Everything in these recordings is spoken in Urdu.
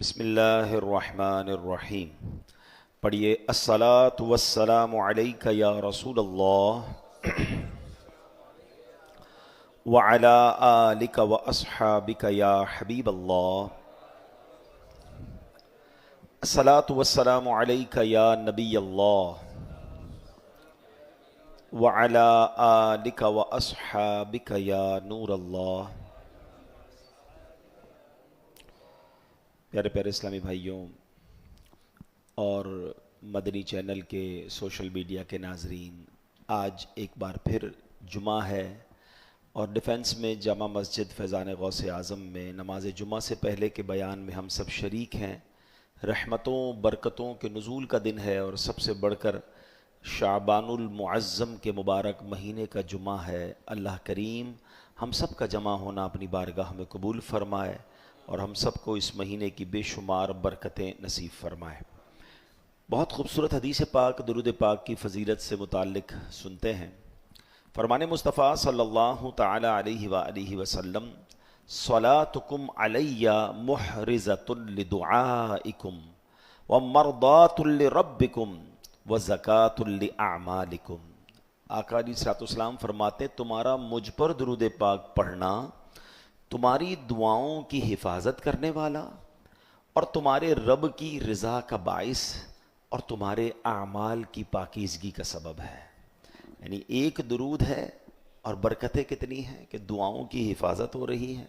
بسم اللہ الرحمن الرحیم. پڑھیے الصلاۃ والسلام علیک یا رسول اللہ وعلی آلک واصحابک یا حبیب اللہ. الصلاۃ والسلام علیک یا نبی اللہ وعلی آلک واصحابک یا نور اللہ. پیارے پیارے اسلامی بھائیوں اور مدنی چینل کے سوشل میڈیا کے ناظرین، آج ایک بار پھر جمعہ ہے اور ڈیفنس میں جامع مسجد فیضان غوث اعظم میں نماز جمعہ سے پہلے کے بیان میں ہم سب شریک ہیں. رحمتوں برکتوں کے نزول کا دن ہے اور سب سے بڑھ کر شعبان المعظم کے مبارک مہینے کا جمعہ ہے. اللہ کریم ہم سب کا جمع ہونا اپنی بارگاہ میں قبول فرمائے اور ہم سب کو اس مہینے کی بے شمار برکتیں نصیب فرمائے. بہت خوبصورت حدیث پاک درود پاک کی فضیلت سے متعلق سنتے ہیں. فرمان مصطفیٰ صلی اللہ تعالی علیہ وآلہ وسلم: صلاتکم علی محرزۃ لدعائکم ومرضات لربکم وزکاۃ لاعمالکم. آقا علیہ الصلوۃ والسلام فرماتے تمہارا مجھ پر درود پاک پڑھنا تمہاری دعاؤں کی حفاظت کرنے والا اور تمہارے رب کی رضا کا باعث اور تمہارے اعمال کی پاکیزگی کا سبب ہے. یعنی ایک درود ہے اور برکتیں کتنی ہیں کہ دعاؤں کی حفاظت ہو رہی ہے،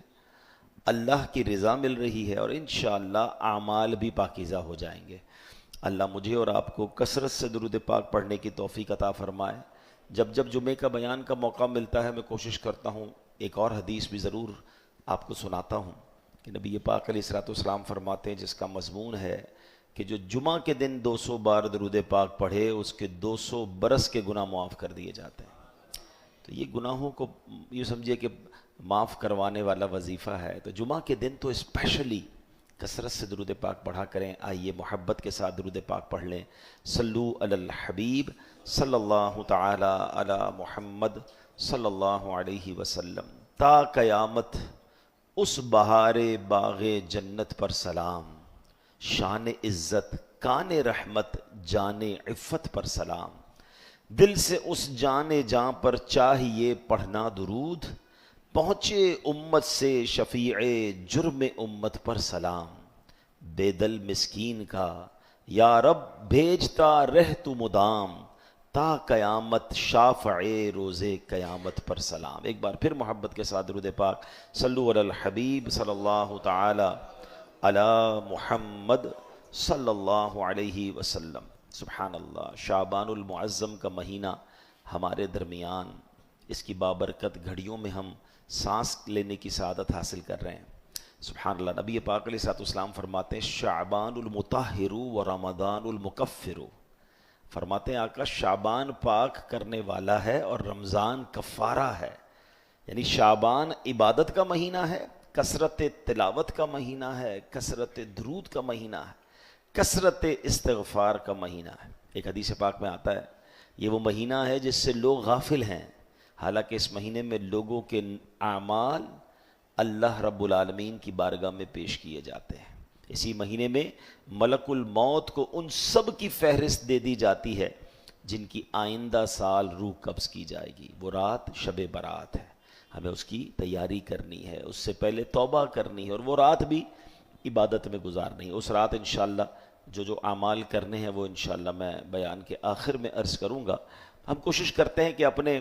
اللہ کی رضا مل رہی ہے اور انشاءاللہ اعمال بھی پاکیزہ ہو جائیں گے. اللہ مجھے اور آپ کو کثرت سے درود پاک پڑھنے کی توفیق عطا فرمائے. جب جب جمعے کا بیان کا موقع ملتا ہے میں کوشش کرتا ہوں ایک اور حدیث بھی ضرور آپ کو سناتا ہوں کہ نبی پاک علیہ الصلوۃ والسلام فرماتے ہیں، جس کا مضمون ہے کہ جو جمعہ کے دن 200 بار درود پاک پڑھے اس کے 200 برس کے گناہ معاف کر دیے جاتے ہیں. تو یہ گناہوں کو یہ سمجھیے کہ معاف کروانے والا وظیفہ ہے. تو جمعہ کے دن تو اسپیشلی کثرت سے درود پاک پڑھا کریں. آئیے محبت کے ساتھ درود پاک پڑھ لیں. صلو علی الحبیب صلی اللہ تعالی علی محمد صلی اللہ علیہ وسلم. تا قیامت اس بہار باغ جنت پر سلام، شان عزت کان رحمت جان عفت پر سلام. دل سے اس جان جاں پر چاہیے پڑھنا درود، پہنچے امت سے شفیع جرم امت پر سلام. بے دل مسکین کا یا رب بھیجتا رہ تو مدام، تا قیامت شافع روز قیامت پر سلام. ایک بار پھر محبت کے ساتھ درود پاک. صلو علی الحبیب صلی اللہ تعالی علی محمد صلی اللہ علیہ وسلم. سبحان اللہ. شعبان المعظم کا مہینہ ہمارے درمیان، اس کی بابرکت گھڑیوں میں ہم سانس لینے کی سعادت حاصل کر رہے ہیں. سبحان اللہ. نبی پاک علیہ الصلوۃ والسلام فرماتے ہیں شعبان المطہر و رمضان المکفر. فرماتے ہیں آقا شعبان پاک کرنے والا ہے اور رمضان کفارہ ہے. یعنی شعبان عبادت کا مہینہ ہے، کثرت تلاوت کا مہینہ ہے، کثرت درود کا مہینہ ہے، کثرت استغفار کا مہینہ ہے. ایک حدیث پاک میں آتا ہے یہ وہ مہینہ ہے جس سے لوگ غافل ہیں، حالانکہ اس مہینے میں لوگوں کے اعمال اللہ رب العالمین کی بارگاہ میں پیش کیے جاتے ہیں. اسی مہینے میں ملک الموت کو ان سب کی فہرست دے دی جاتی ہے جن کی آئندہ سال روح قبض کی جائے گی. وہ رات شب برات ہے، ہمیں اس کی تیاری کرنی ہے، اس سے پہلے توبہ کرنی ہے اور وہ رات بھی عبادت میں گزارنی ہے. اس رات انشاءاللہ جو اعمال کرنے ہیں وہ انشاءاللہ میں بیان کے آخر میں عرض کروں گا. ہم کوشش کرتے ہیں کہ اپنے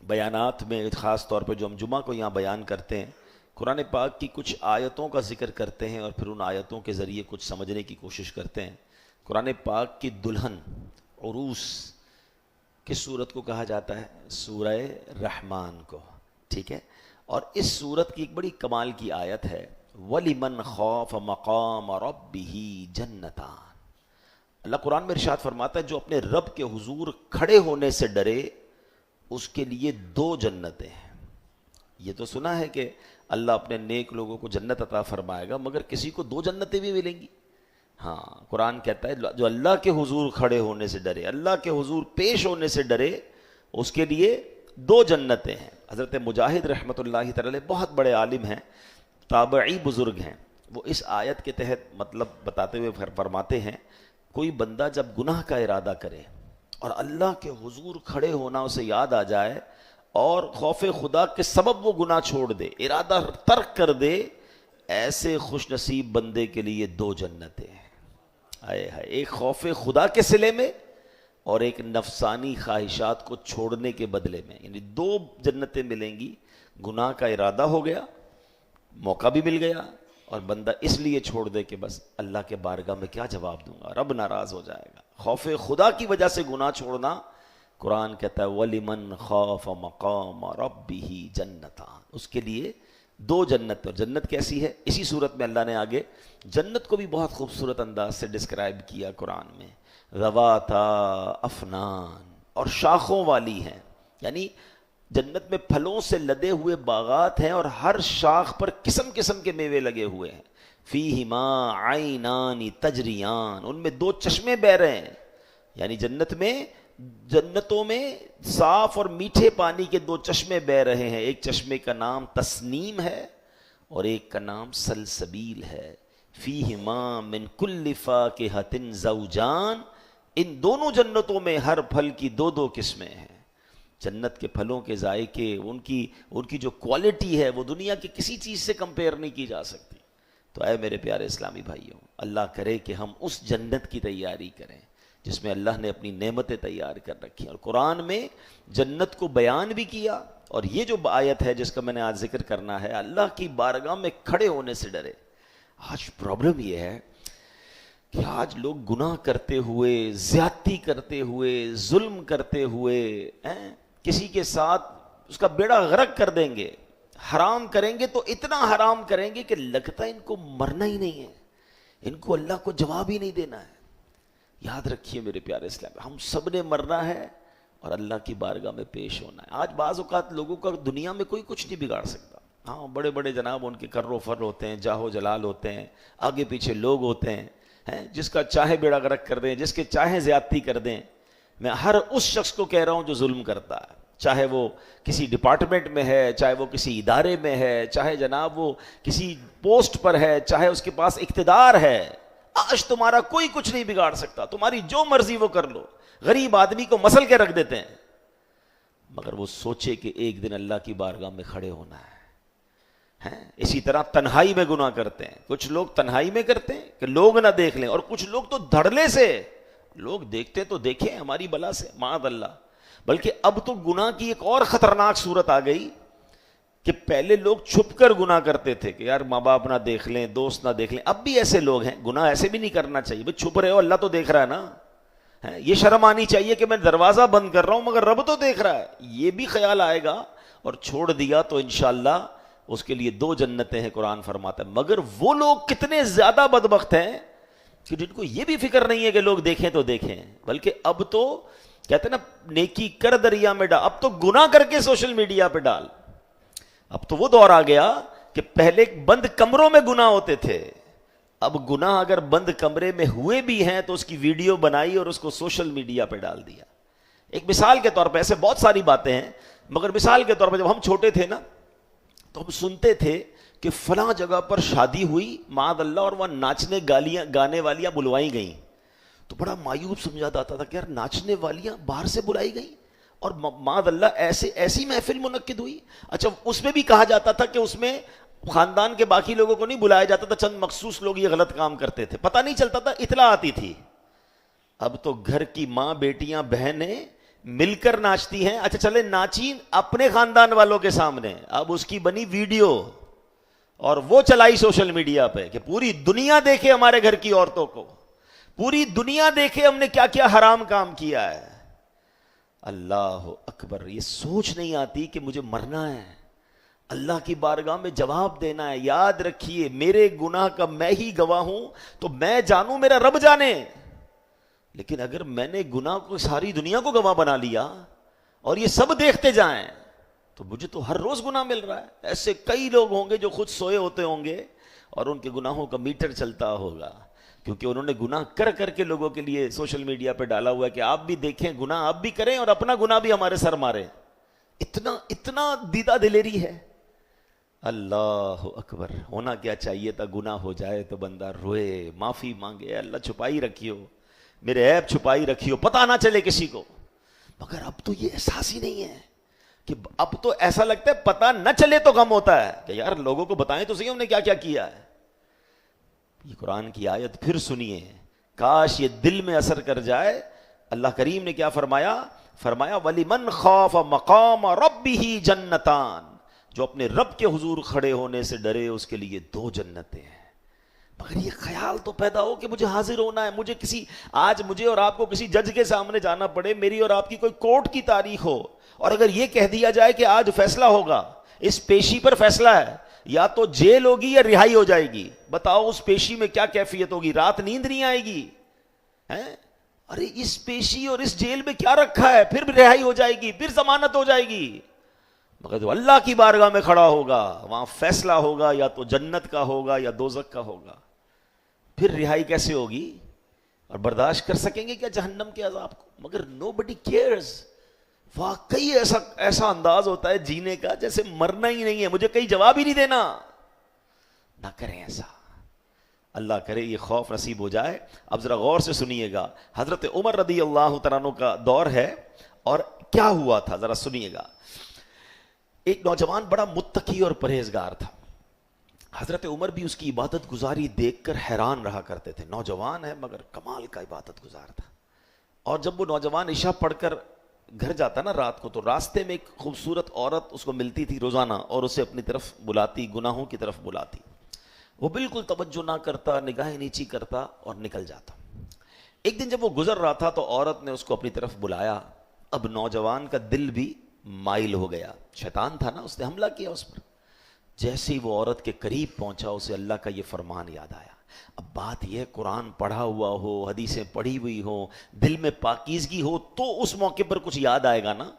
بیانات میں خاص طور پہ جو ہم جمعہ کو یہاں بیان کرتے ہیں قرآن پاک کی کچھ آیتوں کا ذکر کرتے ہیں اور پھر ان آیتوں کے ذریعے کچھ سمجھنے کی کوشش کرتے ہیں. قرآن پاک کی دلہن عروس کس سورت کو کہا جاتا ہے؟ سورہ رحمان کو. ٹھیک ہے. اور اس سورت کی ایک بڑی کمال کی آیت ہے وَلِمَنْ خَافَ مَقَامَ رَبِّهِ جَنَّتَانِ. اللہ قرآن میں ارشاد فرماتا ہے جو اپنے رب کے حضور کھڑے ہونے سے ڈرے اس کے لیے 2 جنتیں ہیں. یہ تو سنا ہے کہ اللہ اپنے نیک لوگوں کو جنت عطا فرمائے گا، مگر کسی کو 2 جنتیں بھی ملیں گی. ہاں قرآن کہتا ہے جو اللہ کے حضور کھڑے ہونے سے ڈرے، اللہ کے حضور پیش ہونے سے ڈرے، اس کے لیے 2 جنتیں ہیں. حضرت مجاہد رحمۃ اللہ تعالی بہت بڑے عالم ہیں، تابعی بزرگ ہیں. وہ اس آیت کے تحت مطلب بتاتے ہوئے فرماتے ہیں کوئی بندہ جب گناہ کا ارادہ کرے اور اللہ کے حضور کھڑے ہونا اسے یاد آ جائے اور خوف خدا کے سبب وہ گناہ چھوڑ دے، ارادہ ترک کر دے، ایسے خوش نصیب بندے کے لیے دو جنتیں ہیں. آئے ہائے، ایک خوف خدا کے صلے میں اور ایک نفسانی خواہشات کو چھوڑنے کے بدلے میں، یعنی دو جنتیں ملیں گی. گناہ کا ارادہ ہو گیا، موقع بھی مل گیا، اور بندہ اس لیے چھوڑ دے کہ بس اللہ کے بارگاہ میں کیا جواب دوں گا، رب ناراض ہو جائے گا. خوف خدا کی وجہ سے گناہ چھوڑنا، قرآن کہتا ہے وَلِمَنْ خَافَ مَقَامَ رَبِّهِ جَنَّتَانِ، اس کے لیے دو جنت. اور جنت کیسی ہے؟ اسی صورت میں اللہ نے آگے جنت کو بھی بہت خوبصورت انداز سے ڈسکرائب کیا قرآن میں. ذواتا افنان، اور شاخوں والی ہیں، یعنی جنت میں پھلوں سے لدے ہوئے باغات ہیں اور ہر شاخ پر قسم قسم کے میوے لگے ہوئے ہیں. فیہما عینان تجریان، ان میں دو چشمے بہہ رہے ہیں. یعنی جنتوں میں صاف اور میٹھے پانی کے دو چشمے بہہ رہے ہیں. ایک چشمے کا نام تسنیم ہے اور ایک کا نام سلسبیل ہے. فیہما من کل فاکہۃ زوجان، ان دونوں جنتوں میں ہر پھل کی دو دو قسمیں ہیں. جنت کے پھلوں کے ذائقے، ان کی جو کوالٹی ہے وہ دنیا کی کسی چیز سے کمپیئر نہیں کی جا سکتی. تو اے میرے پیارے اسلامی بھائیوں، اللہ کرے کہ ہم اس جنت کی تیاری کریں جس میں اللہ نے اپنی نعمتیں تیار کر رکھی. اور قرآن میں جنت کو بیان بھی کیا. اور یہ جو آیت ہے جس کا میں نے آج ذکر کرنا ہے، اللہ کی بارگاہ میں کھڑے ہونے سے ڈرے. آج پرابلم یہ ہے کہ آج لوگ گناہ کرتے ہوئے، زیادتی کرتے ہوئے، ظلم کرتے ہوئے، کسی کے ساتھ اس کا بیڑا غرق کر دیں گے، حرام کریں گے تو اتنا حرام کریں گے کہ لگتا ہے ان کو مرنا ہی نہیں ہے، ان کو اللہ کو جواب ہی نہیں دینا ہے. یاد رکھیے میرے پیارے اسلام، ہم سب نے مرنا ہے اور اللہ کی بارگاہ میں پیش ہونا ہے. آج بعض اوقات لوگوں کا دنیا میں کوئی کچھ نہیں بگاڑ سکتا. ہاں، بڑے بڑے جناب ان کے کر و فر ہوتے ہیں، جاہ و جلال ہوتے ہیں، آگے پیچھے لوگ ہوتے ہیں، جس کا چاہے بیڑا غرق کر دیں، جس کے چاہے زیادتی کر دیں. میں ہر اس شخص کو کہہ رہا ہوں جو ظلم کرتا ہے، چاہے وہ کسی ڈپارٹمنٹ میں ہے، چاہے وہ کسی ادارے میں ہے، چاہے جناب وہ کسی پوسٹ پر ہے، چاہے اس کے پاس اقتدار ہے. آج تمہارا کوئی کچھ نہیں بگاڑ سکتا، تمہاری جو مرضی وہ کر لو. غریب آدمی کو مسل کے رکھ دیتے ہیں، مگر وہ سوچے کہ ایک دن اللہ کی بارگاہ میں کھڑے ہونا ہے. اسی طرح تنہائی میں گناہ کرتے ہیں. کچھ لوگ تنہائی میں کرتے ہیں کہ لوگ نہ دیکھ لیں، اور کچھ لوگ تو دھڑلے سے، لوگ دیکھتے تو دیکھیں ہماری بلا سے، معاذ اللہ. بلکہ اب تو گناہ کی ایک اور خطرناک صورت آ گئی کہ پہلے لوگ چھپ کر گناہ کرتے تھے کہ یار ماں باپ نہ دیکھ لیں، دوست نہ دیکھ لیں. اب بھی ایسے لوگ ہیں. گناہ ایسے بھی نہیں کرنا چاہیے بھائی، چھپ رہے ہو، اللہ تو دیکھ رہا ہے نا. یہ شرم آنی چاہیے کہ میں دروازہ بند کر رہا ہوں مگر رب تو دیکھ رہا ہے. یہ بھی خیال آئے گا اور چھوڑ دیا تو انشاءاللہ اس کے لیے دو جنتیں ہیں. قرآن فرماتا ہے مگر وہ لوگ کتنے زیادہ بدبخت ہیں کہ جن کو یہ بھی فکر نہیں ہے کہ لوگ دیکھیں تو دیکھیں، بلکہ اب تو کہتے ہیں نا نیکی کر دریا میں ڈال، اب تو گناہ کر کے سوشل میڈیا پہ ڈال. اب تو وہ دور آ گیا کہ پہلے بند کمروں میں گناہ ہوتے تھے، اب گناہ اگر بند کمرے میں ہوئے بھی ہیں تو اس کی ویڈیو بنائی اور اس کو سوشل میڈیا پہ ڈال دیا. ایک مثال کے طور پہ، ایسے بہت ساری باتیں ہیں مگر مثال کے طور پہ جب ہم چھوٹے تھے نا تو ہم سنتے تھے کہ فلاں جگہ پر شادی ہوئی معاذ اللہ اور وہاں ناچنے گانے والیاں بلوائی گئیں، تو بڑا مایوب سمجھا جاتا تھا کہ یار ناچنے والیاں باہر سے بلائی گئیں اور معاذ اللہ ایسی محفل منعقد ہوئی. اچھا، اس میں بھی کہا جاتا تھا کہ اس میں خاندان کے باقی لوگوں کو نہیں بلایا جاتا تھا، چند مخصوص لوگ یہ غلط کام کرتے تھے، پتہ نہیں چلتا تھا، اطلاع آتی تھی. اب تو گھر کی ماں، بیٹیاں، بہنیں مل کر ناچتی ہیں. اچھا چلے ناچی اپنے خاندان والوں کے سامنے، اب اس کی بنی ویڈیو اور وہ چلائی سوشل میڈیا پہ کہ پوری دنیا دیکھے ہمارے گھر کی عورتوں کو، پوری دنیا دیکھے ہم نے کیا کیا حرام کام کیا ہے. اللہ اکبر. یہ سوچ نہیں آتی کہ مجھے مرنا ہے، اللہ کی بارگاہ میں جواب دینا ہے. یاد رکھیے میرے گناہ کا میں ہی گواہ ہوں، تو میں جانوں میرا رب جانے. لیکن اگر میں نے گناہ کو ساری دنیا کو گواہ بنا لیا اور یہ سب دیکھتے جائیں تو مجھے تو ہر روز گناہ مل رہا ہے. ایسے کئی لوگ ہوں گے جو خود سوئے ہوتے ہوں گے اور ان کے گناہوں کا میٹر چلتا ہوگا، کیونکہ انہوں نے گناہ کر کر کے لوگوں کے لیے سوشل میڈیا پہ ڈالا ہوا ہے کہ آپ بھی دیکھیں، گناہ آپ بھی کریں اور اپنا گناہ بھی ہمارے سر مارے. اتنا دیدہ دلیری ہے. اللہ اکبر. ہونا کیا چاہیے تھا, گناہ ہو جائے تو بندہ روئے, معافی مانگے, اے اللہ چھپائی رکھیو, میرے عیب چھپائی رکھیو, پتہ نہ چلے کسی کو. مگر اب تو یہ احساس ہی نہیں ہے کہ اب تو ایسا لگتا ہے پتہ نہ چلے تو غم ہوتا ہے کہ یار لوگوں کو بتائیں تو صحیح ہم نے کیا کیا کیا ہے. یہ قرآن کی آیت پھر سنیے, کاش یہ دل میں اثر کر جائے. اللہ کریم نے کیا فرمایا, فرمایا وَلِمَنْ خَافَ مَقَامَ رَبِّهِ جَنَّتَانِ, جو اپنے رب کے حضور کھڑے ہونے سے ڈرے اس کے لیے 2 جنتیں ہیں. مگر یہ خیال تو پیدا ہو کہ مجھے حاضر ہونا ہے, آج مجھے اور آپ کو کسی جج کے سامنے جانا پڑے, میری اور آپ کی کوئی کورٹ کی تاریخ ہو, اور اگر یہ کہہ دیا جائے کہ آج فیصلہ ہوگا, اس پیشی پر فیصلہ ہے, یا تو جیل ہوگی یا رہائی ہو جائے گی. بتاؤ اس پیشی میں کیا کیفیت ہوگی, رات نیند نہیں آئے گی. ارے اس پیشی اور اس جیل میں کیا رکھا ہے, پھر رہائی ہو جائے گی, پھر ضمانت ہو جائے گی. مگر جو اللہ کی بارگاہ میں کھڑا ہوگا وہاں فیصلہ ہوگا, یا تو جنت کا ہوگا یا دوزخ کا ہوگا. پھر رہائی کیسے ہوگی, اور برداشت کر سکیں گے کیا جہنم کے عذاب کو؟ مگر nobody cares. واقعی ایسا انداز ہوتا ہے جینے کا جیسے مرنا ہی نہیں ہے, مجھے کہیں جواب ہی نہیں دینا. نہ کریں ایسا, اللہ کرے یہ خوف نصیب ہو جائے. اب ذرا غور سے سنیے گا, حضرت عمر رضی اللہ تعالیٰ عنہ کا دور ہے, اور کیا ہوا تھا ذرا سنیے گا. ایک نوجوان بڑا متقی اور پرہیزگار تھا. حضرت عمر بھی اس کی عبادت گزاری دیکھ کر حیران رہا کرتے تھے. نوجوان ہے مگر کمال کا عبادت گزار تھا. اور جب وہ نوجوان عشاء پڑھ کر گھر جاتا نا رات کو, تو راستے میں ایک خوبصورت عورت اس کو ملتی تھی روزانہ, اور اسے اپنی طرف بلاتی, گناہوں کی طرف بلاتی. وہ بالکل توجہ نہ کرتا, نگاہیں نیچی کرتا اور نکل جاتا. ایک دن جب وہ گزر رہا تھا تو عورت نے اس کو اپنی طرف بلایا. اب نوجوان کا دل بھی مائل ہو گیا, شیطان تھا نا, اس نے حملہ کیا اس پر. جیسے ہی وہ عورت کے قریب پہنچا اسے اللہ کا یہ فرمان یاد آیا. اب بات یہ, قرآن پڑھا ہوا ہو, حدیثیں پڑھی ہوئی ہو, دل میں پاکیزگی ہو, تو اس موقع پر کچھ یاد آئے گا نا.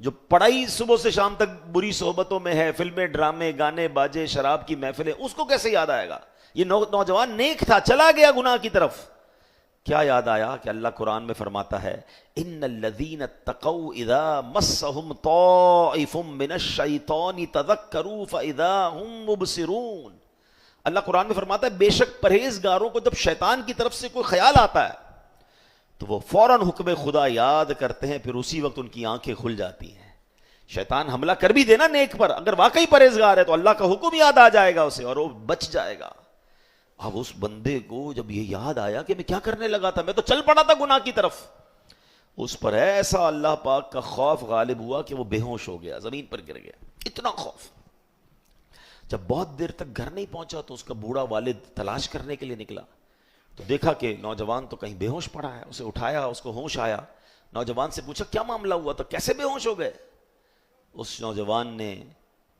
جو پڑھائی صبح سے شام تک بری صحبتوں میں ہے, فلمیں, ڈرامے, گانے باجے, شراب کی محفلیں, اس کو کیسے یاد آئے گا؟ یہ نوجوان نیک تھا, چلا گیا گناہ کی طرف. کیا یاد آیا کہ اللہ قرآن میں فرماتا ہے ان الذین اتقوا اذا مسهم طائف من الشیطان تذکروا فاذا هم مبصرون. اللہ قرآن میں فرماتا ہے بے شک پرہیزگاروں کو جب شیطان کی طرف سے کوئی خیال آتا ہے تو وہ فوراً حکم خدا یاد کرتے ہیں, پھر اسی وقت ان کی آنکھیں کھل جاتی ہیں. شیطان حملہ کر بھی دینا نیک پر, اگر واقعی پرہیزگار ہے تو اللہ کا حکم یاد آ جائے گا اسے اور وہ بچ جائے گا. اب اس بندے کو جب یہ یاد آیا کہ میں کیا کرنے لگا تھا, میں تو چل پڑا تھا گناہ کی طرف, اس پر ایسا اللہ پاک کا خوف غالب ہوا کہ وہ بے ہوش ہو گیا, زمین پر گر گیا. اتنا خوف. جب بہت دیر تک گھر نہیں پہنچا تو اس کا بوڑھا والد تلاش کرنے کے لیے نکلا, تو دیکھا کہ نوجوان تو کہیں بے ہوش پڑا ہے. اسے اٹھایا, اس کو ہوش آیا. نوجوان سے پوچھا کیا معاملہ ہوا تھا, کیسے بے ہوش ہو گئے؟ اس نوجوان نے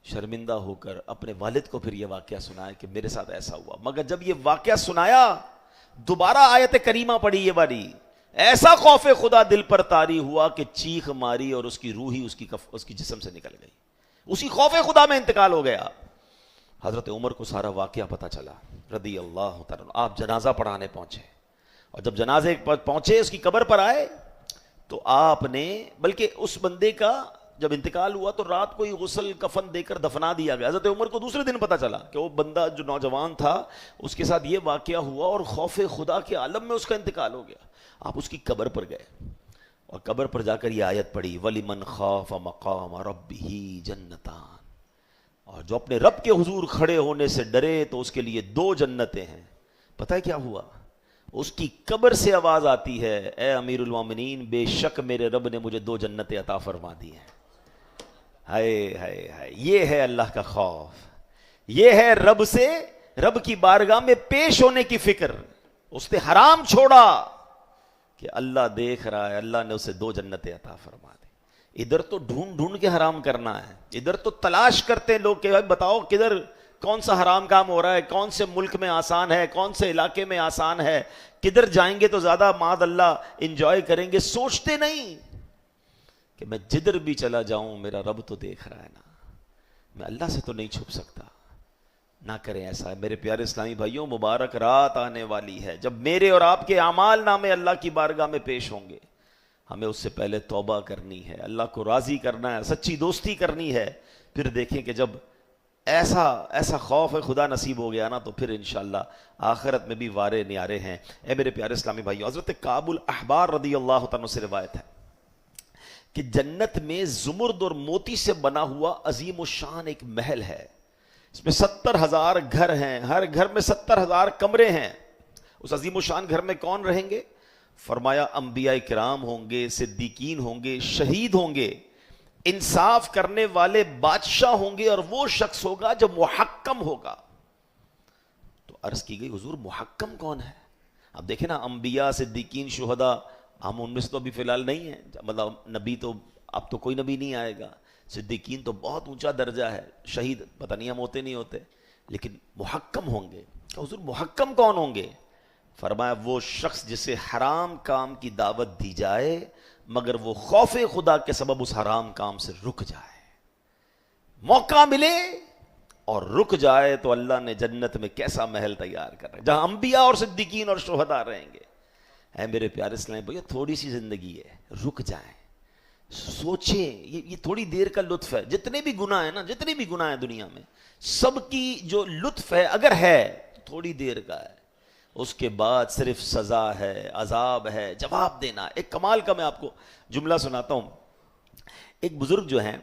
شرمندہ ہو کر اپنے والد کو پھر یہ واقعہ سنایا کہ میرے ساتھ ایسا ہوا. مگر جب یہ واقعہ سنایا دوبارہ آیت کریمہ پڑھی یہ والی, ایسا خوف خدا دل پر طاری ہوا کہ چیخ ماری اور اس کی روح ہی اس کی جسم سے نکل گئی. اسی خوف خدا میں انتقال ہو گیا. حضرت عمر کو سارا واقعہ پتہ چلا رضی اللہ تعالیٰ. آپ جنازہ پڑھانے پہنچے, اور جب جنازے پر پہنچے, اس کی قبر پر آئے, تو آپ نے, بلکہ اس بندے کا جب انتقال ہوا تو رات کو ہی غسل کفن دے کر دفنا دیا گیا. حضرت عمر کو دوسرے دن پتہ چلا کہ وہ بندہ جو نوجوان تھا اس کے ساتھ یہ واقعہ ہوا, اور خوف خدا کے عالم میں اس کا انتقال ہو گیا. آپ اس کی قبر پر گئے, اور قبر پر جا کر یہ آیت پڑھی وَلِمَنْ خَافَ مَقَامَ رَبِّهِ جَنَّتَانِ, اور جو اپنے رب کے حضور کھڑے ہونے سے ڈرے تو اس کے لیے 2 جنتیں ہیں. پتہ ہے کیا ہوا؟ اس کی قبر سے آواز آتی ہے اے امیر المومنین, بے شک میرے رب نے مجھے 2 جنتیں عطا فرما دی ہیں. ہائے ہائے ہائے, یہ ہے اللہ کا خوف, یہ ہے رب کی بارگاہ میں پیش ہونے کی فکر. اس نے حرام چھوڑا کہ اللہ دیکھ رہا ہے, اللہ نے اسے 2 جنتیں عطا فرما دی. ادھر تو ڈھونڈ کے حرام کرنا ہے, ادھر تو تلاش کرتے ہیں لوگ کہ بتاؤ کدھر کون سا حرام کام ہو رہا ہے, کون سے ملک میں آسان ہے, کون سے علاقے میں آسان ہے, کدھر جائیں گے تو زیادہ معاذ اللہ انجوائے کریں گے. سوچتے نہیں کہ میں جدھر بھی چلا جاؤں میرا رب تو دیکھ رہا ہے نا, میں اللہ سے تو نہیں چھپ سکتا. نہ کریں ایسا. میرے پیارے اسلامی بھائیوں, مبارک رات آنے والی ہے جب میرے اور آپ کے اعمال نامے اللہ کی بارگاہ میں پیش ہوں گے. ہمیں اس سے پہلے توبہ کرنی ہے, اللہ کو راضی کرنا ہے, سچی دوستی کرنی ہے. پھر دیکھیں کہ جب ایسا ایسا خوف ہے خدا نصیب ہو گیا نا تو پھر انشاءاللہ آخرت میں بھی وارے نیارے ہیں۔ اے میرے پیارے اسلامی بھائیو، حضرت کعب الاحبار رضی اللہ تعالیٰ سے روایت ہے کہ جنت میں زمرد اور موتی سے بنا ہوا عظیم الشان ایک محل ہے، اس میں 70,000 گھر ہیں، ہر گھر میں 70,000 کمرے ہیں۔ اس عظیم الشان گھر میں کون رہیں گے؟ فرمایا انبیاء کرام ہوں گے، صدیقین ہوں گے، شہید ہوں گے، انصاف کرنے والے بادشاہ ہوں گے، اور وہ شخص ہوگا جو محکم ہوگا۔ تو عرض کی گئی حضور محکم کون ہے؟ اب دیکھیں نا، انبیاء، صدیقین، شہداء، ہم ان میں سے تو ابھی فی الحال نہیں ہیں، مطلب نبی تو اب تو کوئی نبی نہیں آئے گا، صدیقین تو بہت اونچا درجہ ہے، شہید پتہ نہیں ہم ہوتے نہیں ہوتے، لیکن محکم ہوں گے۔ کہ حضور محکم کون ہوں گے؟ فرمایا وہ شخص جسے حرام کام کی دعوت دی جائے مگر وہ خوف خدا کے سبب اس حرام کام سے رک جائے، موقع ملے اور رک جائے تو اللہ نے جنت میں کیسا محل تیار کر رہا ہے جہاں انبیاء اور صدیقین اور شہداء رہیں گے۔ اے میرے پیارے اسلام بھائیو، تھوڑی سی زندگی ہے، رک جائیں، سوچیں، یہ تھوڑی دیر کا لطف ہے۔ جتنے بھی گناہ ہیں نا، جتنے بھی گناہ ہیں دنیا میں، سب کی جو لطف ہے اگر ہے تو تھوڑی دیر کا ہے، اس کے بعد صرف سزا ہے، عذاب ہے، جواب دینا۔ ایک کمال کا میں آپ کو جملہ سناتا ہوں۔ ایک بزرگ جو ہیں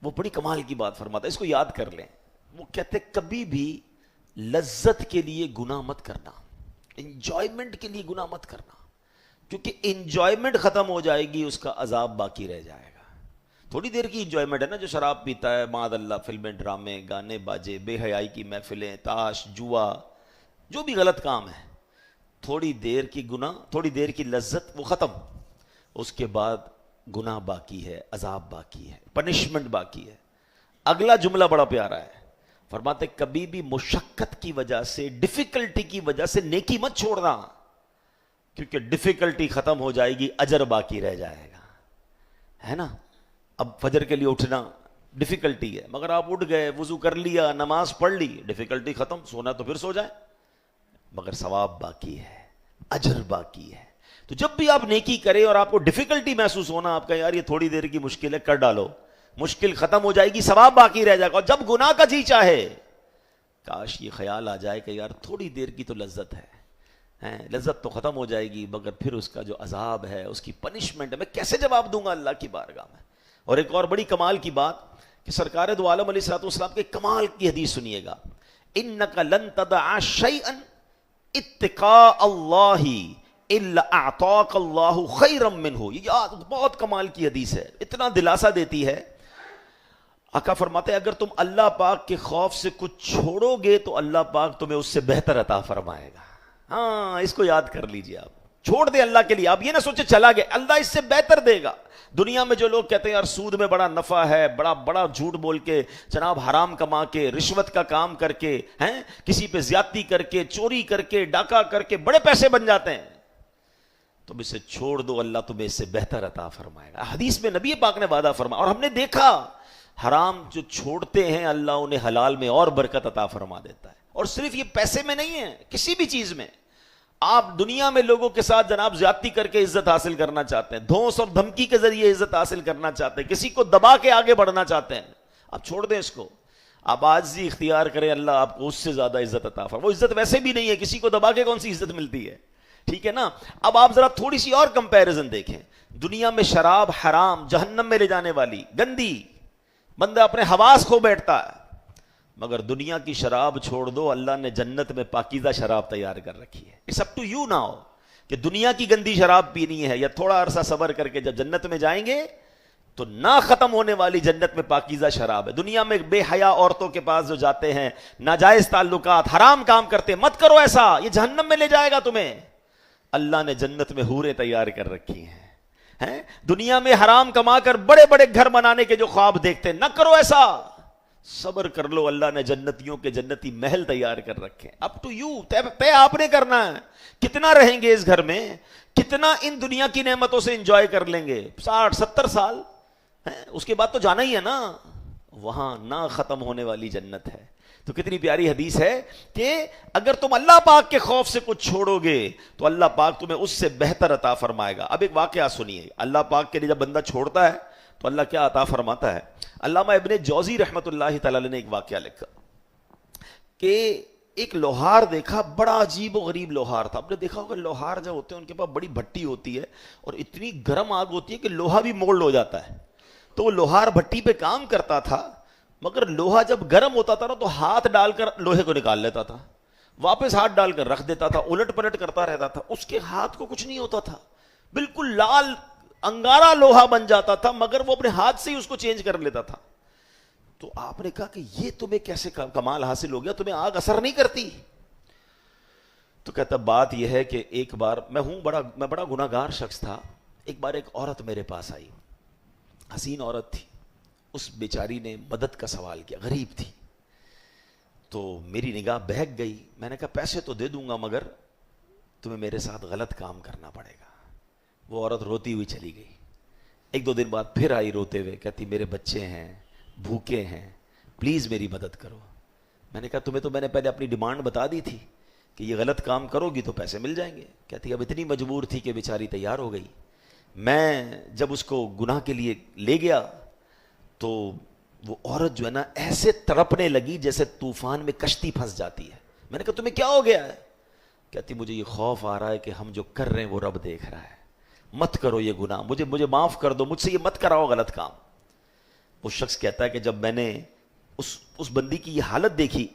وہ بڑی کمال کی بات فرماتا ہے، اس کو یاد کر لیں۔ وہ کہتے کبھی بھی لذت کے لیے گناہ مت کرنا، انجوائمنٹ کے لیے گناہ مت کرنا، کیونکہ انجوائمنٹ ختم ہو جائے گی، اس کا عذاب باقی رہ جائے گا۔ تھوڑی دیر کی انجوائمنٹ ہے نا، جو شراب پیتا ہے، معاذ اللہ، فلمیں، ڈرامے، گانے باجے، بے حیائی کی محفلیں، تاش، جوا، جو بھی غلط کام ہے، تھوڑی دیر کی گناہ، تھوڑی دیر کی لذت، وہ ختم، اس کے بعد گناہ باقی ہے، عذاب باقی ہے، پنشمنٹ باقی ہے۔ اگلا جملہ بڑا پیارا ہے، فرماتے کبھی بھی مشقت کی وجہ سے، ڈیفیکلٹی کی وجہ سے نیکی مت چھوڑنا، کیونکہ ڈیفیکلٹی ختم ہو جائے گی، اجر باقی رہ جائے گا، ہے نا۔ اب فجر کے لیے اٹھنا ڈیفیکلٹی ہے، مگر آپ اٹھ گئے، وضو کر لیا، نماز پڑھ لی، ڈیفیکلٹی ختم، سونا تو پھر سو جائیں، مگر ثواب باقی ہے، اجر باقی ہے۔ تو جب بھی آپ نیکی کریں اور آپ کو ڈیفیکلٹی محسوس ہونا، آپ کہیں یار یہ تھوڑی دیر کی مشکل ہے، کر ڈالو، مشکل ختم ہو جائے گی، ثواب باقی رہ جائے گا۔ اور جب گناہ کا جی چاہے، کاش یہ خیال آ جائے کہ یار تھوڑی دیر کی تو لذت ہے، لذت تو ختم ہو جائے گی، مگر پھر اس کا جو عذاب ہے، اس کی پنشمنٹ ہے، میں کیسے جواب دوں گا اللہ کی بارگاہ میں۔ اور ایک اور بڑی کمال کی بات کہ سرکار دو عالم علیہ الصلوۃ والسلام کی کمال کی حدیث سنیے گا، انک لن تدع شیئا اتقاء اللہ الا اعطاک اللہ خیرا منہ۔ یہ بہت کمال کی حدیث ہے، اتنا دلاسا دیتی ہے۔ آقا فرماتے ہیں اگر تم اللہ پاک کے خوف سے کچھ چھوڑو گے تو اللہ پاک تمہیں اس سے بہتر عطا فرمائے گا۔ ہاں، اس کو یاد کر لیجئے، آپ چھوڑ دیں اللہ کے لیے، آپ یہ نہ سوچے چلا گیا، اللہ اس سے بہتر دے گا۔ دنیا میں جو لوگ کہتے ہیں یار سود میں بڑا نفع ہے، بڑا بڑا جھوٹ بول کے، جناب حرام کما کے، رشوت کا کام کر کے، ہیں کسی پہ زیادتی کر کے، چوری کر کے، ڈاکہ کر کے بڑے پیسے بن جاتے ہیں، تم اسے چھوڑ دو، اللہ تمہیں اس سے بہتر عطا فرمائے گا۔ حدیث میں نبی پاک نے وعدہ فرمایا، اور ہم نے دیکھا حرام جو چھوڑتے ہیں اللہ انہیں حلال میں اور برکت عطا فرما دیتا ہے۔ اور صرف یہ پیسے میں نہیں ہے، کسی بھی چیز میں۔ آپ دنیا میں لوگوں کے ساتھ جناب زیادتی کر کے عزت حاصل کرنا چاہتے ہیں، دھوس اور دھمکی کے ذریعے عزت حاصل کرنا چاہتے ہیں، کسی کو دبا کے آگے بڑھنا چاہتے ہیں، آپ چھوڑ دیں اس کو، آپ عاجزی اختیار کریں، اللہ آپ کو اس سے زیادہ عزت عطا فرمائے۔ وہ عزت ویسے بھی نہیں ہے، کسی کو دبا کے کون سی عزت ملتی ہے، ٹھیک ہے نا۔ اب آپ ذرا تھوڑی سی اور کمپیریزن دیکھیں، دنیا میں شراب حرام، جہنم میں لے جانے والی، گندی، بندہ اپنے حواس کھو بیٹھتا ہے، مگر دنیا کی شراب چھوڑ دو، اللہ نے جنت میں پاکیزہ شراب تیار کر رکھی ہے۔ It's up to you now کہ دنیا کی گندی شراب پینی ہے یا تھوڑا عرصہ صبر کر کے جب جنت میں جائیں گے تو نہ ختم ہونے والی جنت میں پاکیزہ شراب ہے۔ دنیا میں بے حیا عورتوں کے پاس جو جاتے ہیں، ناجائز تعلقات، حرام کام کرتے، مت کرو ایسا، یہ جہنم میں لے جائے گا تمہیں۔ اللہ نے جنت میں حوریں تیار کر رکھی ہیں۔ دنیا میں حرام کما کر بڑے بڑے گھر بنانے کے جو خواب دیکھتے ہیں، نہ کرو ایسا، صبر کر لو، اللہ نے جنتیوں کے جنتی محل تیار کر رکھے ہیں۔ اپ ٹو یو، طے آپ نے کرنا ہے، کتنا رہیں گے اس گھر میں، کتنا ان دنیا کی نعمتوں سے انجوائے کر لیں گے، 60-70 سال، اس کے بعد تو جانا ہی ہے نا، وہاں نہ ختم ہونے والی جنت ہے۔ تو کتنی پیاری حدیث ہے کہ اگر تم اللہ پاک کے خوف سے کچھ چھوڑو گے تو اللہ پاک تمہیں اس سے بہتر عطا فرمائے گا۔ اب ایک واقعہ سنیے، اللہ پاک کے لیے جب بندہ چھوڑتا ہے تو اللہ کیا عطا فرماتا ہے. علامہ ابن جوزی رحمۃ اللہ تعالی علیہ نے ایک واقعہ لکھا کہ ایک لوہار دیکھا, بڑا عجیب و غریب لوہار تھا. آپ نے دیکھا ہوگا لوہار جو ہوتے ہیں ان کے پاس بڑی بھٹی ہوتی ہے اور اتنی گرم آگ ہوتی ہے کہ لوہا بھی مولڈ ہو جاتا ہے. تو وہ لوہار بھٹی پہ کام کرتا تھا, مگر لوہا جب گرم ہوتا تھا نا تو ہاتھ ڈال کر لوہے کو نکال لیتا تھا, واپس ہاتھ ڈال کر رکھ دیتا تھا, الٹ پلٹ کرتا رہتا تھا. اس کے ہاتھ کو کچھ نہیں ہوتا تھا, بالکل لال انگارا لوہا بن جاتا تھا, مگر وہ اپنے ہاتھ سے ہی اس کو چینج کر لیتا تھا. تو آپ نے کہا کہ یہ تمہیں کیسے کمال حاصل ہو گیا, تمہیں آگ اثر نہیں کرتی؟ تو کہتا بات یہ ہے کہ ایک بار میں بڑا گناہگار شخص تھا. ایک بار ایک عورت میرے پاس آئی, حسین عورت تھی. اس بیچاری نے مدد کا سوال کیا, غریب تھی. تو میری نگاہ بہک گئی. میں نے کہا پیسے تو دے دوں گا مگر تمہیں میرے ساتھ غلط کام کرنا پڑے گا. وہ عورت روتی ہوئی چلی گئی. ایک دو دن بعد پھر آئی روتے ہوئے, کہتی میرے بچے ہیں, بھوکے ہیں, پلیز میری مدد کرو. میں نے کہا تمہیں تو میں نے پہلے اپنی ڈیمانڈ بتا دی تھی کہ یہ غلط کام کرو گی تو پیسے مل جائیں گے. کہتی اب اتنی مجبور تھی کہ بیچاری تیار ہو گئی. میں جب اس کو گناہ کے لیے لے گیا تو وہ عورت جو ہے نا ایسے تڑپنے لگی جیسے طوفان میں کشتی پھنس جاتی ہے. میں نے کہا تمہیں کیا ہو گیا ہے؟ کہتی مجھے یہ خوف آ رہا ہے کہ ہم جو کر رہے ہیں وہ رب دیکھ رہا ہے, مت کرو یہ گناہ, مجھے معاف کر دو, مجھ سے یہ مت کراؤ غلط کام. وہ شخص کہتا ہے کہ جب میں نے اس بندی کی یہ حالت دیکھی,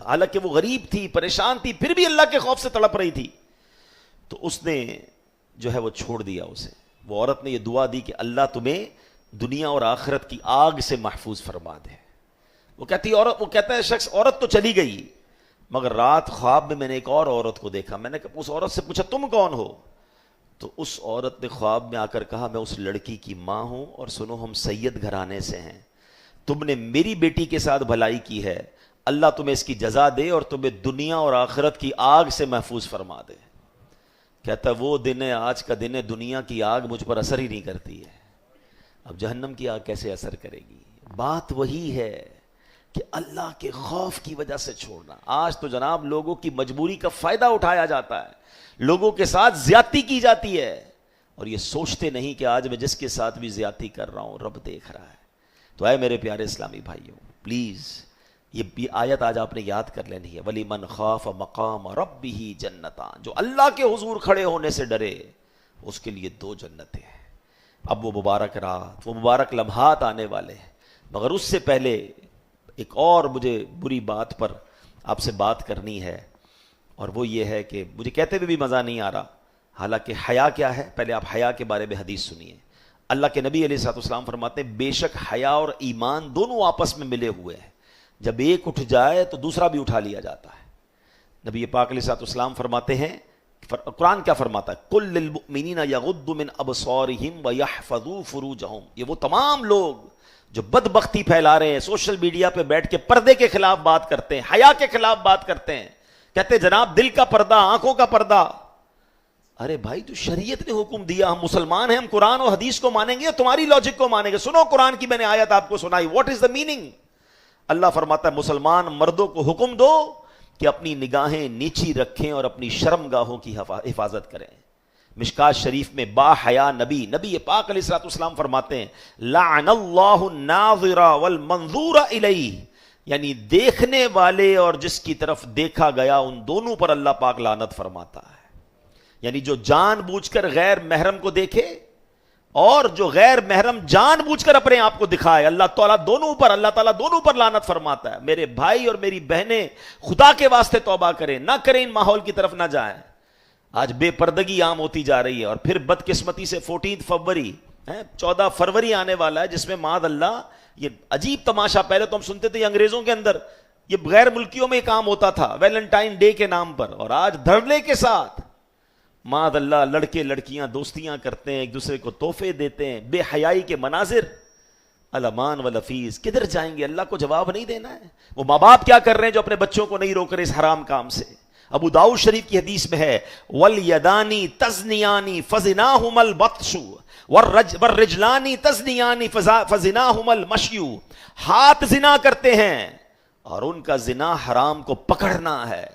حالانکہ وہ غریب تھی, پریشان تھی, پھر بھی اللہ کے خوف سے تڑپ رہی تھی, تو اس نے جو ہے وہ چھوڑ دیا اسے. وہ عورت نے یہ دعا دی کہ اللہ تمہیں دنیا اور آخرت کی آگ سے محفوظ فرما دے. وہ کہتا ہے شخص عورت تو چلی گئی, مگر رات خواب میں نے ایک اور عورت کو دیکھا. میں نے اس عورت سے پوچھا تم کون ہو؟ تو اس عورت نے خواب میں آ کر کہا میں اس لڑکی کی ماں ہوں, اور سنو ہم سید گھرانے سے ہیں, تم نے میری بیٹی کے ساتھ بھلائی کی ہے, اللہ تمہیں اس کی جزا دے اور تمہیں دنیا اور آخرت کی آگ سے محفوظ فرما دے. کہتا وہ دن ہے, آج کا دن ہے, دنیا کی آگ مجھ پر اثر ہی نہیں کرتی ہے, اب جہنم کی آگ کیسے اثر کرے گی؟ بات وہی ہے کہ اللہ کے خوف کی وجہ سے چھوڑنا. آج تو جناب لوگوں کی مجبوری کا فائدہ اٹھایا جاتا ہے, لوگوں کے ساتھ زیادتی کی جاتی ہے, اور یہ سوچتے نہیں کہ آج میں جس کے ساتھ بھی زیادتی کر رہا ہوں رب دیکھ رہا ہے. تو اے میرے پیارے اسلامی بھائیوں, پلیز یہ آیت آج آپ نے یاد کر لینی ہے. وَلِمَنْ خَافَ مَقَامَ رَبِّهِ جَنَّتَانِ, جو اللہ کے حضور کھڑے ہونے سے ڈرے اس کے لیے 2 جنتیں ہیں. اب وہ مبارک رات, وہ مبارک لمحات آنے والے ہیں, مگر اس سے پہلے ایک اور مجھے بری بات پر آپ سے بات کرنی ہے, اور وہ یہ ہے کہ مجھے کہتے ہوئے بھی مزہ نہیں آ رہا, حالانکہ حیا کیا ہے. پہلے آپ حیا کے بارے میں حدیث سنیے. اللہ کے نبی علیہ الصلوۃ والسلام فرماتے ہیں بے شک حیا اور ایمان دونوں آپس میں ملے ہوئے ہیں, جب ایک اٹھ جائے تو دوسرا بھی اٹھا لیا جاتا ہے. نبی پاک علیہ الصلوۃ والسلام فرماتے ہیں, قرآن کیا فرماتا ہے, قُل لِّلْمُؤْمِنِينَ يَغُضُّوا مِنْ أَبْصَارِهِمْ وَيَحْفَظُوا فُرُوجَهُمْ. یہ وہ تمام لوگ جو بدبختی پھیلا رہے ہیں, سوشل میڈیا پہ بیٹھ کے پردے کے خلاف بات کرتے ہیں, حیا کے خلاف بات کرتے ہیں, کہتے ہیں جناب دل کا پردہ, آنکھوں کا پردہ. ارے بھائی تو شریعت نے حکم دیا, ہم مسلمان ہیں, ہم قرآن اور حدیث کو مانیں گے یا تمہاری لاجک کو مانیں گے؟ سنو قرآن کی میں نے آیت آپ کو سنائی, واٹ از دا میننگ. اللہ فرماتا ہے مسلمان مردوں کو حکم دو کہ اپنی نگاہیں نیچی رکھیں اور اپنی شرم گاہوں کی حفاظت کریں. مشکات شریف میں با حیا نبی پاک علیہ الصلوۃ والسلام فرماتے ہیں لعن اللہ الناظر والمنظور الیہ, یعنی دیکھنے والے اور جس کی طرف دیکھا گیا ان دونوں پر اللہ پاک لعنت فرماتا ہے. یعنی جو جان بوجھ کر غیر محرم کو دیکھے اور جو غیر محرم جان بوجھ کر اپنے آپ کو دکھائے, اللہ تعالیٰ دونوں پر لعنت فرماتا ہے. میرے بھائی اور میری بہنیں خدا کے واسطے توبہ کریں, نہ کریں ان ماحول کی طرف نہ جائیں. آج بے پردگی عام ہوتی جا رہی ہے, اور پھر بدقسمتی سے 14 فروری 14 فروری آنے والا ہے, جس میں معاذ اللہ یہ عجیب تماشا. پہلے تو ہم سنتے تھے انگریزوں کے اندر یہ غیر ملکیوں میں کام ہوتا تھا ویلنٹائن ڈے کے نام پر, اور آج دھڑلے کے ساتھ معاذ اللہ لڑکے لڑکیاں دوستیاں کرتے ہیں, ایک دوسرے کو تحفے دیتے ہیں. بے حیائی کے مناظر, الامان والافیز. کدھر جائیں گے؟ اللہ کو جواب نہیں دینا ہے. وہ ماں باپ کیا کر رہے ہیں جو اپنے بچوں کو نہیں روک رہے اس حرام کام سے؟ ابو داؤد شریف کی حدیث میں ہے والیدانی تزنیانی فزناہما البطش والرجلانی تزنیانی فزناہما المشی. ہاتھ زنا کرتے ہیں اور ان کا زنا حرام کو پکڑنا ہے.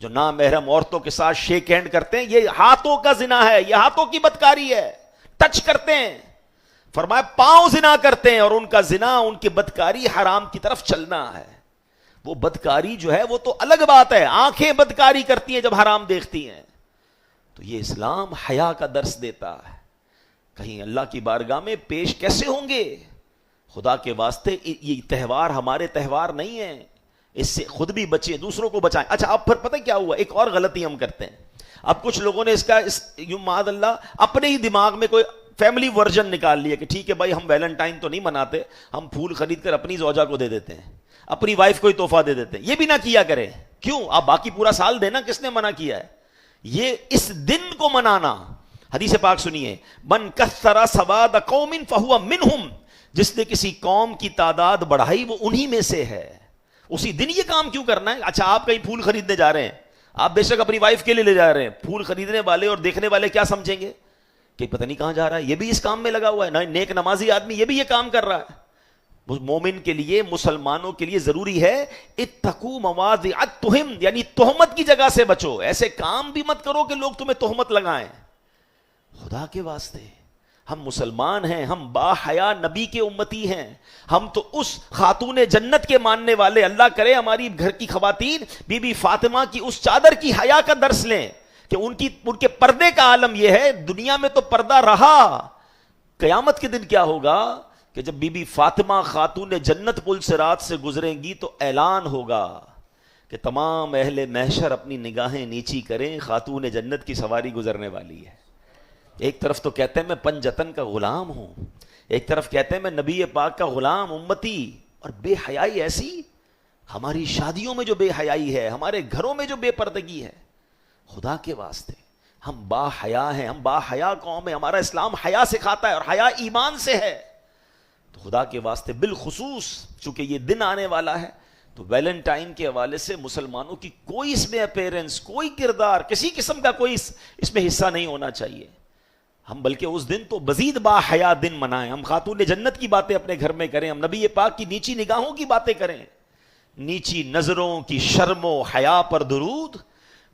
جو نامحرم عورتوں کے ساتھ شیک ہینڈ کرتے ہیں یہ ہاتھوں کا زنا ہے, یہ ہاتھوں کی بدکاری ہے, ٹچ کرتے ہیں. فرمایا پاؤں زنا کرتے ہیں اور ان کا زنا، ان کی بدکاری حرام کی طرف چلنا ہے. وہ بدکاری جو ہے وہ تو الگ بات ہے، آنکھیں بدکاری کرتی ہیں جب حرام دیکھتی ہیں. تو یہ اسلام حیا کا درس دیتا ہے. کہیں اللہ کی بارگاہ میں پیش کیسے ہوں گے؟ خدا کے واسطے یہ تہوار ہمارے تہوار نہیں ہیں، اس سے خود بھی بچیں، دوسروں کو بچائیں. اچھا اب پھر پتہ کیا ہوا، ایک اور غلطی ہم کرتے ہیں. اب کچھ لوگوں نے اس کا یوں معاذ اللہ اپنے ہی دماغ میں کوئی فیملی ورژن نکال لیا کہ ٹھیک ہے بھائی ہم ویلنٹائن تو نہیں مناتے، ہم پھول خرید کر اپنی زوجہ کو دے دیتے ہیں، اپنی وائف کو ہی تحفہ دے دیتے ہیں. یہ بھی نہ کیا کرے. کیوں؟ آپ باقی پورا سال دینا، کس نے منع کیا ہے؟ یہ اس دن کو منانا. حدیث پاک سنیے، من کثر سواد قوم فہو منہم، جس نے کسی قوم کی تعداد بڑھائی وہ انہی میں سے ہے. اسی دن یہ کام کیوں کرنا ہے؟ اچھا آپ کہیں پھول خریدنے جا رہے ہیں، آپ بے شک اپنی وائف کے لیے لے جا رہے ہیں، پھول خریدنے والے اور دیکھنے والے کیا سمجھیں گے کہ پتہ نہیں کہاں جا رہا ہے، یہ بھی اس کام میں لگا ہوا ہے. نیک نمازی آدمی یہ بھی یہ کام کر رہا ہے. مومن کے لیے، مسلمانوں کے لیے ضروری ہے اتقوا مواضع التہم، یعنی تہمت کی جگہ سے بچو. ایسے کام بھی مت کرو کہ لوگ تمہیں تہمت لگائیں. خدا کے واسطے ہم مسلمان ہیں، ہم با حیا نبی کے امتی ہیں، ہم تو اس خاتون جنت کے ماننے والے. اللہ کرے ہماری گھر کی خواتین بی بی فاطمہ کی اس چادر کی حیا کا درس لیں کہ ان کے پردے کا عالم یہ ہے. دنیا میں تو پردہ رہا، قیامت کے دن کیا ہوگا کہ جب بی بی فاطمہ خاتون جنت پل صراط سے گزریں گی تو اعلان ہوگا کہ تمام اہل محشر اپنی نگاہیں نیچی کریں، خاتون جنت کی سواری گزرنے والی ہے. ایک طرف تو کہتے ہیں میں پنجتن کا غلام ہوں، ایک طرف کہتے ہیں میں نبی پاک کا غلام امتی. اور بے حیائی ایسی، ہماری شادیوں میں جو بے حیائی ہے، ہمارے گھروں میں جو بے پردگی ہے. خدا کے واسطے ہم با حیا ہیں، ہم با حیا قوم ہیں. ہمارا اسلام حیا سکھاتا ہے اور حیا ایمان سے ہے. تو خدا کے واسطے بالخصوص چونکہ یہ دن آنے والا ہے تو ویلنٹائن کے حوالے سے مسلمانوں کی کوئی اس میں اپیرنس، کوئی کردار، کسی قسم کا کوئی اس میں حصہ نہیں ہونا چاہیے. ہم بلکہ اس دن تو مزید با حیا دن منائیں. ہم خاتون جنت کی باتیں اپنے گھر میں کریں، ہم نبی پاک کی نیچی نگاہوں کی باتیں کریں. نیچی نظروں کی شرم و حیا پر درود،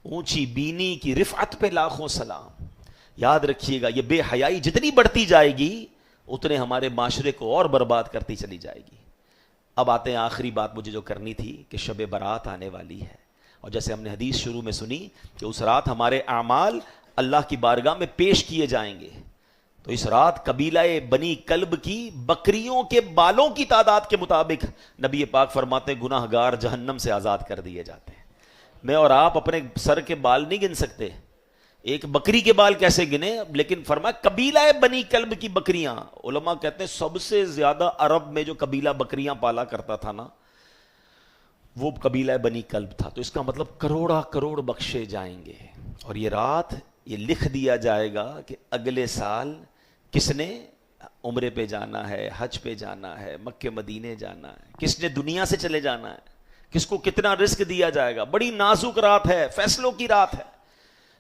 اونچی بینی کی رفعت پہ لاکھوں سلام. یاد رکھیے گا یہ بے حیائی جتنی بڑھتی جائے گی اتنے ہمارے معاشرے کو اور برباد کرتی چلی جائے گی. اب آتے ہیں آخری بات مجھے جو کرنی تھی کہ شب برات آنے والی ہے، اور جیسے ہم نے حدیث شروع میں سنی کہ اس رات ہمارے اعمال اللہ کی بارگاہ میں پیش کیے جائیں گے. تو اس رات قبیلہ بنی کلب کی بکریوں کے بالوں کی تعداد کے مطابق نبی پاک فرماتے ہیں گناہ گار جہنم سے آزاد کر دیے جاتے ہیں. میں اور آپ اپنے سر کے بال نہیں گن سکتے، ایک بکری کے بال کیسے گنے، لیکن فرمایا قبیلہ بنی کلب کی بکریاں. علماء کہتے ہیں سب سے زیادہ عرب میں جو قبیلہ بکریاں پالا کرتا تھا نا وہ قبیلہ بنی کلب تھا. تو اس کا مطلب کروڑا کروڑ بخشے جائیں گے. اور یہ رات یہ لکھ دیا جائے گا کہ اگلے سال کس نے عمرے پہ جانا ہے، حج پہ جانا ہے، مکہ مدینے جانا ہے، کس نے دنیا سے چلے جانا ہے، کس کو کتنا رزق دیا جائے گا. بڑی نازک رات ہے، فیصلوں کی رات ہے.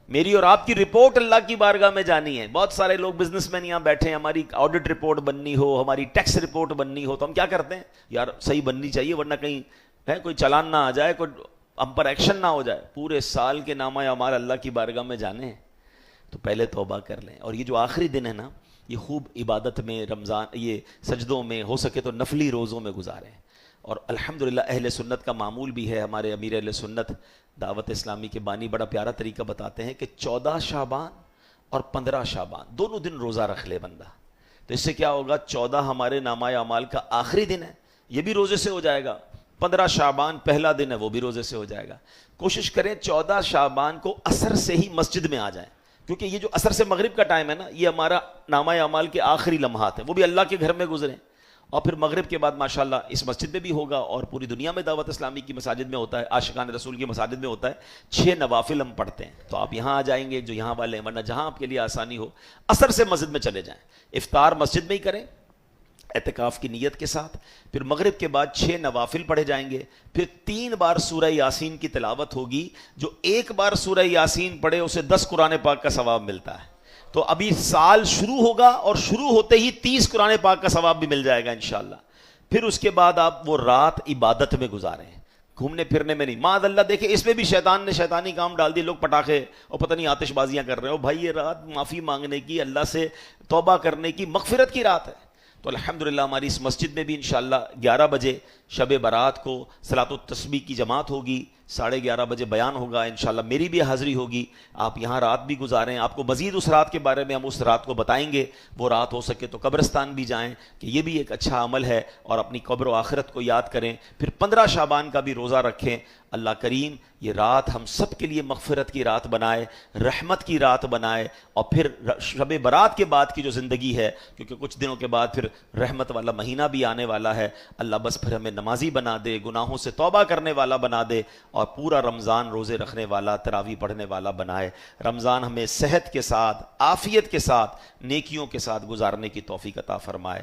میری اور آپ کی رپورٹ اللہ کی بارگاہ میں جانی ہے. بہت سارے لوگ بزنس مین یہاں بیٹھے ہیں، ہماری آڈٹ رپورٹ بننی ہو، ہماری ٹیکس رپورٹ بننی ہو تو ہم کیا کرتے ہیں؟ یار صحیح بننی چاہیے ورنہ کہیں ہے کوئی چلان نہ آ جائے، کوئی ہم پر ایکشن نہ ہو جائے. پورے سال کے نامہ اعمال اللہ کی بارگاہ میں جانے ہیں تو پہلے توبہ کر لیں. اور یہ جو آخری دن ہے نا یہ خوب عبادت میں، رمضان یہ سجدوں میں، ہو سکے تو نفلی روزوں میں گزاریں. اور الحمدللہ اہل سنت کا معمول بھی ہے، ہمارے امیر اہل سنت دعوت اسلامی کے بانی بڑا پیارا طریقہ بتاتے ہیں کہ 14 شعبان اور 15 شعبان دونوں دن روزہ رکھ لے بندہ. تو اس سے کیا ہوگا، 14 ہمارے نامہ اعمال کا آخری دن ہے، یہ بھی روزے سے ہو جائے گا. 15 شعبان پہلا دن ہے، وہ بھی روزے سے ہو جائے گا. کوشش کریں 14 شعبان کو عصر سے ہی مسجد میں آ جائیں، کیونکہ یہ جو عصر سے مغرب کا ٹائم ہے نا یہ ہمارا نامہ اعمال کے آخری لمحات ہیں، وہ بھی اللہ کے گھر میں گزریں. اور پھر مغرب کے بعد ماشاءاللہ اس مسجد میں بھی ہوگا اور پوری دنیا میں دعوت اسلامی کی مساجد میں ہوتا ہے، عاشقان رسول کی مساجد میں ہوتا ہے. 6 نوافل ہم پڑھتے ہیں. تو آپ یہاں آ جائیں گے جو یہاں والے ہیں، ورنہ جہاں آپ کے لیے آسانی ہو عصر سے مسجد میں چلے جائیں. افطار مسجد میں ہی کریں اعتکاف کی نیت کے ساتھ. پھر مغرب کے بعد 6 نوافل پڑھے جائیں گے. پھر 3 بار سورہ یاسین کی تلاوت ہوگی. جو ایک بار سورہ یاسین پڑھے اسے 10 قرآن پاک کا ثواب ملتا ہے. تو ابھی سال شروع ہوگا اور شروع ہوتے ہی 30 قرآن پاک کا ثواب بھی مل جائے گا انشاءاللہ. پھر اس کے بعد آپ وہ رات عبادت میں گزاریں، گھومنے پھرنے میں نہیں. معاذ اللہ دیکھیں اس میں بھی شیطان نے شیطانی کام ڈال دیے. لوگ پٹاخے اور پتہ نہیں آتش بازیاں کر رہے ہو. بھائی یہ رات معافی مانگنے کی، اللہ سے توبہ کرنے کی، مغفرت کی رات ہے. تو الحمدللہ ہماری اس مسجد میں بھی انشاءاللہ 11 بجے شب برات کو صلاۃ التسبیح کی جماعت ہوگی، 11:30 بجے بیان ہوگا، انشاءاللہ میری بھی حاضری ہوگی، آپ یہاں رات بھی گزاریں، آپ کو مزید اس رات کے بارے میں ہم اس رات کو بتائیں گے، وہ رات ہو سکے تو قبرستان بھی جائیں کہ یہ بھی ایک اچھا عمل ہے، اور اپنی قبر و آخرت کو یاد کریں، پھر 15 شعبان کا بھی روزہ رکھیں۔ اللہ کریم یہ رات ہم سب کے لیے مغفرت کی رات بنائے، رحمت کی رات بنائے، اور پھر شب برات کے بعد کی جو زندگی ہے، کیونکہ کچھ دنوں کے بعد پھر رحمت والا مہینہ بھی آنے والا ہے، اللہ بس پھر ہمیں نمازی بنا دے، گناہوں سے توبہ کرنے والا بنا دے، اور پورا رمضان روزے رکھنے والا، تراویح پڑھنے والا بنائے۔ رمضان ہمیں صحت کے ساتھ، عافیت کے ساتھ، نیکیوں کے ساتھ گزارنے کی توفیق عطا فرمائے۔